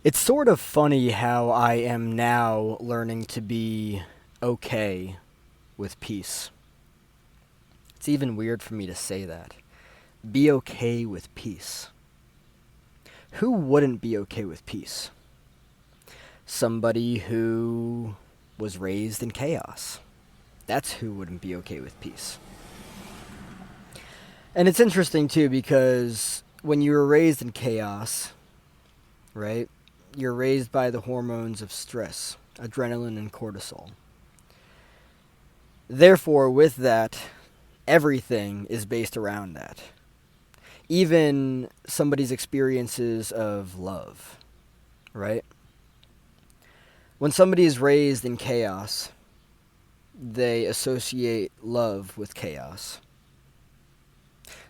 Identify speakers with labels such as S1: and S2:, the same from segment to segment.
S1: It's sort of funny how I am now learning to be okay with peace. It's even weird for me to say that. Be okay with peace. Who wouldn't be okay with peace? Somebody who was raised in chaos. That's who wouldn't be okay with peace. And it's interesting too because when you were raised in chaos, right? You're raised by the hormones of stress, adrenaline and cortisol. Therefore, with that, everything is based around that. Even somebody's experiences of love, right? When somebody is raised in chaos, they associate love with chaos.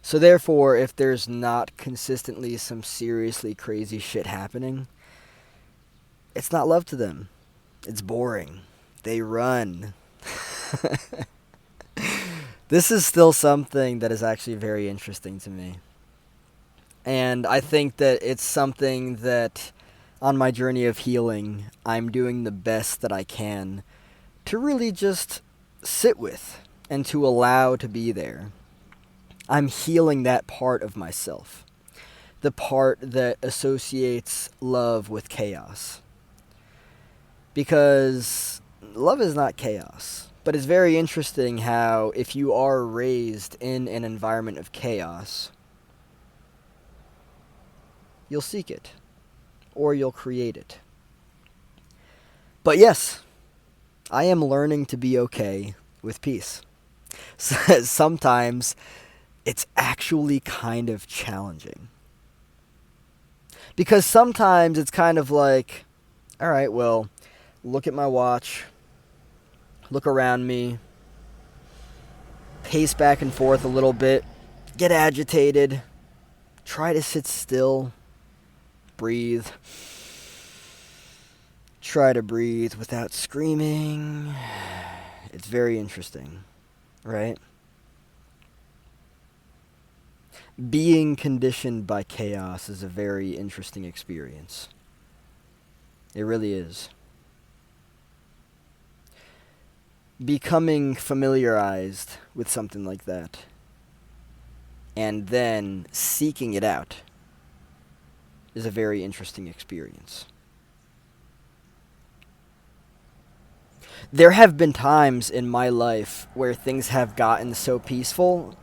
S1: So, therefore, if there's not consistently some seriously crazy shit happening, it's not love to them. It's boring. They run. This is still something that is actually very interesting to me. And I think that it's something that on my journey of healing, I'm doing the best that I can to really just sit with and to allow to be there. I'm healing that part of myself, the part that associates love with chaos. Because love is not chaos. But it's very interesting how if you are raised in an environment of chaos, you'll seek it or you'll create it. But yes, I am learning to be okay with peace. Sometimes it's actually kind of challenging. Because sometimes it's kind of like, all right, well, look at my watch, look around me, pace back and forth a little bit, get agitated, try to sit still, breathe. Try to breathe without screaming. It's very interesting, right? Being conditioned by chaos is a very interesting experience. It really is. Becoming familiarized with something like that and then seeking it out is a very interesting experience. There have been times in my life where things have gotten so peaceful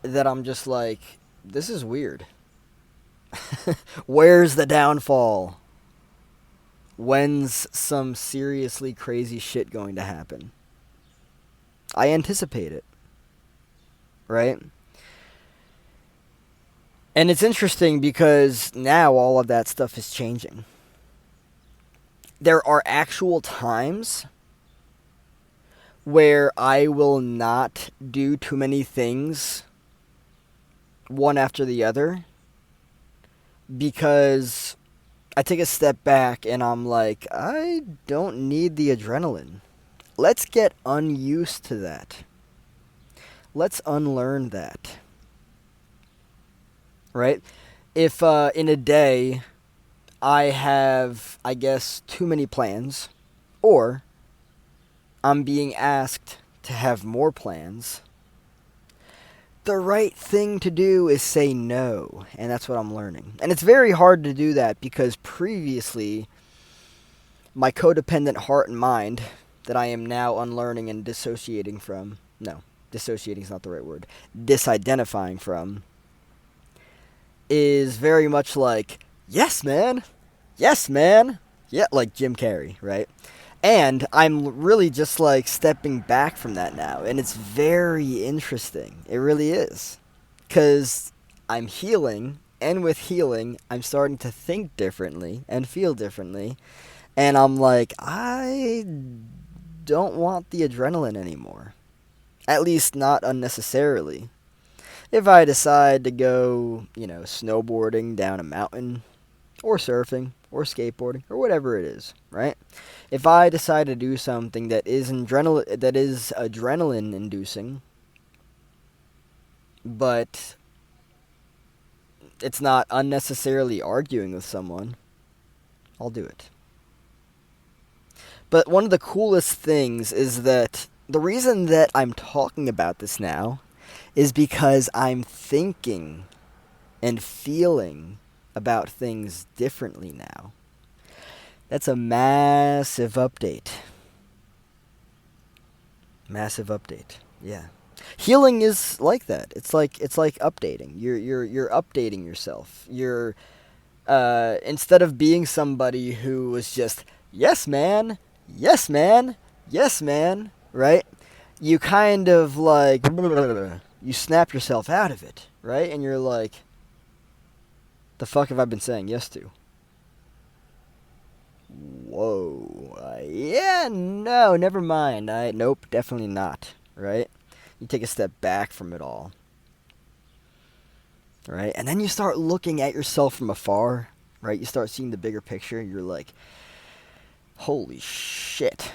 S1: that I'm just like, this is weird. Where's the downfall? When's some seriously crazy shit going to happen? I anticipate it, right? And it's interesting because now all of that stuff is changing. There are actual times where I will not do too many things one after the other because I take a step back and I'm like, I don't need the adrenaline. Let's get unused to that. Let's unlearn that. Right? If in a day I have, I guess, too many plans, or I'm being asked to have more plans, the right thing to do is say no, and that's what I'm learning. And it's very hard to do that because previously, my codependent heart and mind that I am now unlearning and dissociating from, no, dissociating is not the right word, disidentifying from, is very much like, yes, man, yes, man, yeah, like Jim Carrey, right? And I'm really just like stepping back from that now. And it's very interesting. It really is. Because I'm healing. And with healing, I'm starting to think differently and feel differently. And I'm like, I don't want the adrenaline anymore. At least not unnecessarily. If I decide to go, snowboarding down a mountain, or surfing, or skateboarding, or whatever it is, right? If I decide to do something that is adrenaline inducing, but it's not unnecessarily arguing with someone, I'll do it. But one of the coolest things is that the reason that I'm talking about this now is because I'm thinking and feeling about things differently now. That's a massive update. Massive update. Yeah. Healing is like that. It's like updating. You're updating yourself. You're instead of being somebody who was just yes man, yes man, yes man, right? You kind of like you snap yourself out of it, right? And you're like, the fuck have I been saying yes to? Whoa. Yeah, no, never mind. Nope, definitely not, right? You take a step back from it all, right? And then you start looking at yourself from afar, right? You start seeing the bigger picture, and you're like, holy shit.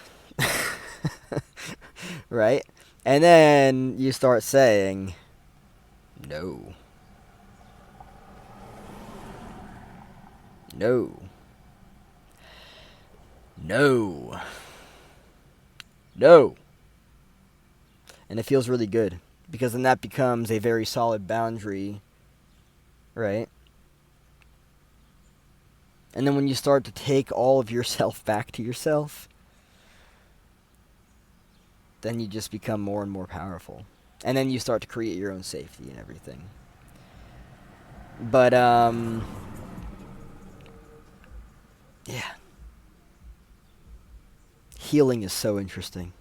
S1: Right? And then you start saying, no. No. No. No. And it feels really good because then that becomes a very solid boundary, right? And then when you start to take all of yourself back to yourself, then you just become more and more powerful. And then you start to create your own safety and everything. But, yeah. Healing is so interesting.